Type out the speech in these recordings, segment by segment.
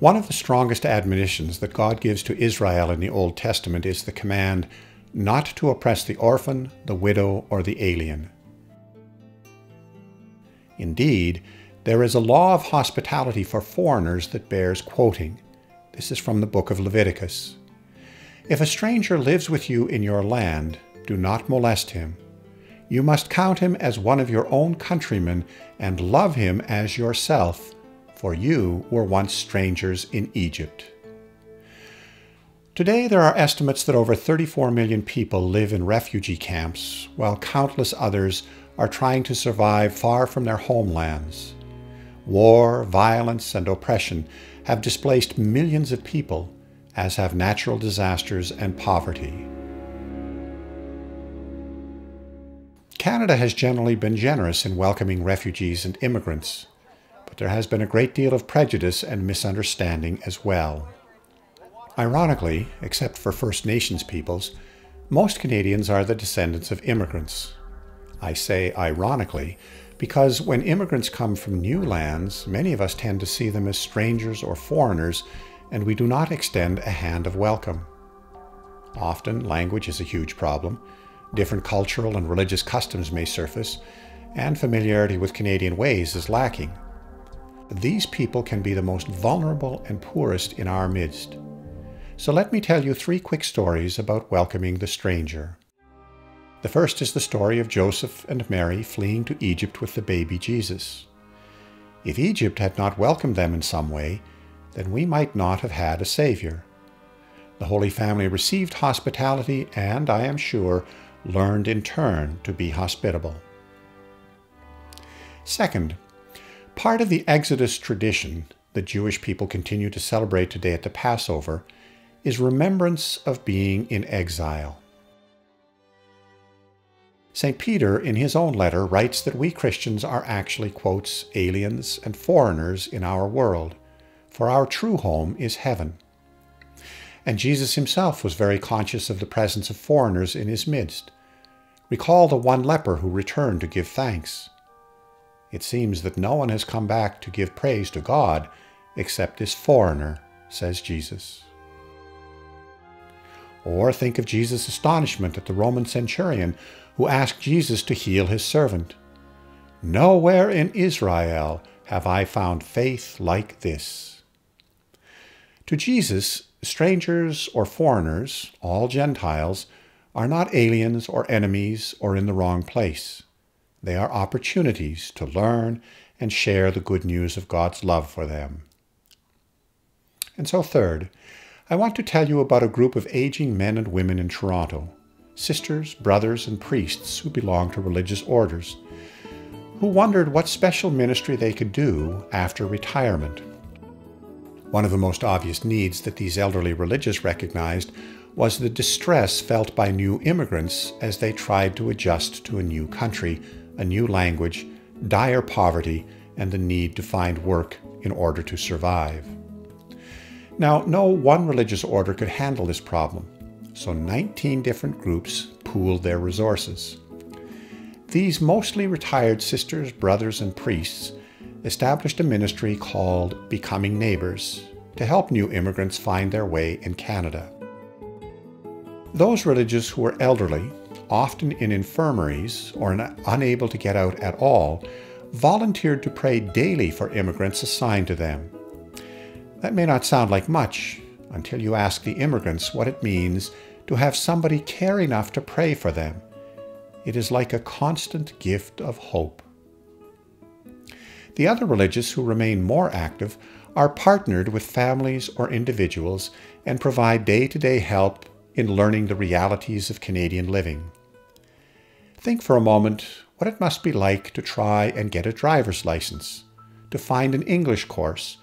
One of the strongest admonitions that God gives to Israel in the Old Testament is the command not to oppress the orphan, the widow, or the alien. Indeed, there is a law of hospitality for foreigners that bears quoting. This is from the book of Leviticus. If a stranger lives with you in your land, do not molest him. You must count him as one of your own countrymen and love him as yourself, for you were once strangers in Egypt. Today there are estimates that over 34 million people live in refugee camps, while countless others are trying to survive far from their homelands. War, violence, and oppression have displaced millions of people, as have natural disasters and poverty. Canada has generally been generous in welcoming refugees and immigrants, but there has been a great deal of prejudice and misunderstanding as well. Ironically, except for First Nations peoples, most Canadians are the descendants of immigrants. I say ironically because when immigrants come from new lands, many of us tend to see them as strangers or foreigners, and we do not extend a hand of welcome. Often, language is a huge problem. Different cultural and religious customs may surface, and familiarity with Canadian ways is lacking. These people can be the most vulnerable and poorest in our midst. So let me tell you 3 quick stories about welcoming the stranger. The first is the story of Joseph and Mary fleeing to Egypt with the baby Jesus. If Egypt had not welcomed them in some way, then we might not have had a Savior. The Holy Family received hospitality and, I am sure, learned in turn to be hospitable. Second, part of the Exodus tradition that Jewish people continue to celebrate today at the Passover is remembrance of being in exile. St. Peter, in his own letter, writes that we Christians are actually, quotes, aliens and foreigners in our world, for our true home is heaven. And Jesus himself was very conscious of the presence of foreigners in his midst. Recall the one leper who returned to give thanks. It seems that no one has come back to give praise to God except this foreigner, says Jesus. Or think of Jesus' astonishment at the Roman centurion who asked Jesus to heal his servant. Nowhere in Israel have I found faith like this. To Jesus, strangers or foreigners, all Gentiles, are not aliens or enemies or in the wrong place. They are opportunities to learn and share the good news of God's love for them. And so third, I want to tell you about a group of aging men and women in Toronto, sisters, brothers, and priests who belong to religious orders, who wondered what special ministry they could do after retirement. One of the most obvious needs that these elderly religious recognized was the distress felt by new immigrants as they tried to adjust to a new country, a new language, dire poverty, and the need to find work in order to survive. Now, no one religious order could handle this problem, so 19 different groups pooled their resources. These mostly retired sisters, brothers, and priests established a ministry called Becoming Neighbors to help new immigrants find their way in Canada. Those religious who were elderly, often in infirmaries or unable to get out at all, volunteered to pray daily for immigrants assigned to them. That may not sound like much until you ask the immigrants what it means to have somebody care enough to pray for them. It is like a constant gift of hope. The other religious who remain more active are partnered with families or individuals and provide day-to-day help in learning the realities of Canadian living. Think for a moment what it must be like to try and get a driver's license, to find an English course,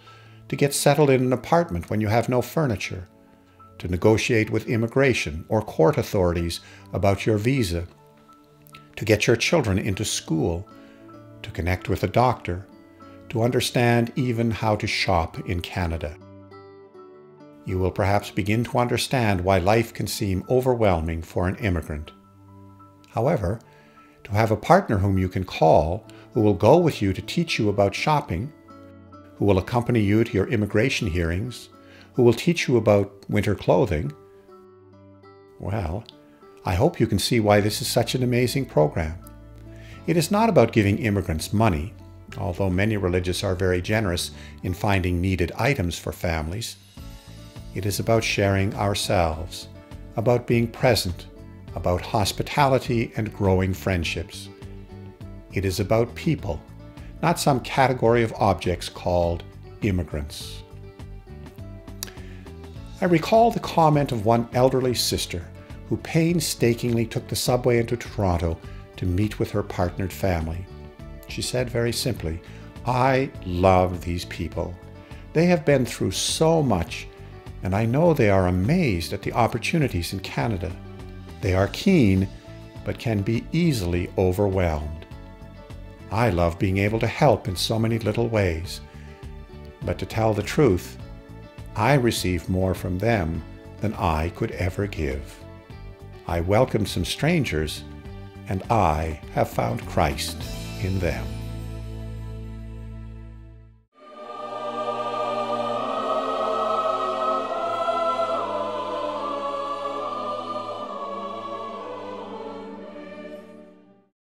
to get settled in an apartment when you have no furniture, to negotiate with immigration or court authorities about your visa, to get your children into school, to connect with a doctor, to understand even how to shop in Canada. You will perhaps begin to understand why life can seem overwhelming for an immigrant. However, to have a partner whom you can call, who will go with you to teach you about shopping, who will accompany you to your immigration hearings, who will teach you about winter clothing. Well, I hope you can see why this is such an amazing program. It is not about giving immigrants money, although many religious are very generous in finding needed items for families. It is about sharing ourselves, about being present, about hospitality and growing friendships. It is about people, not some category of objects called immigrants. I recall the comment of one elderly sister who painstakingly took the subway into Toronto to meet with her partnered family. She said very simply, "I love these people. They have been through so much, and I know they are amazed at the opportunities in Canada. They are keen, but can be easily overwhelmed. I love being able to help in so many little ways. But to tell the truth, I receive more from them than I could ever give. I welcomed some strangers, and I have found Christ in them."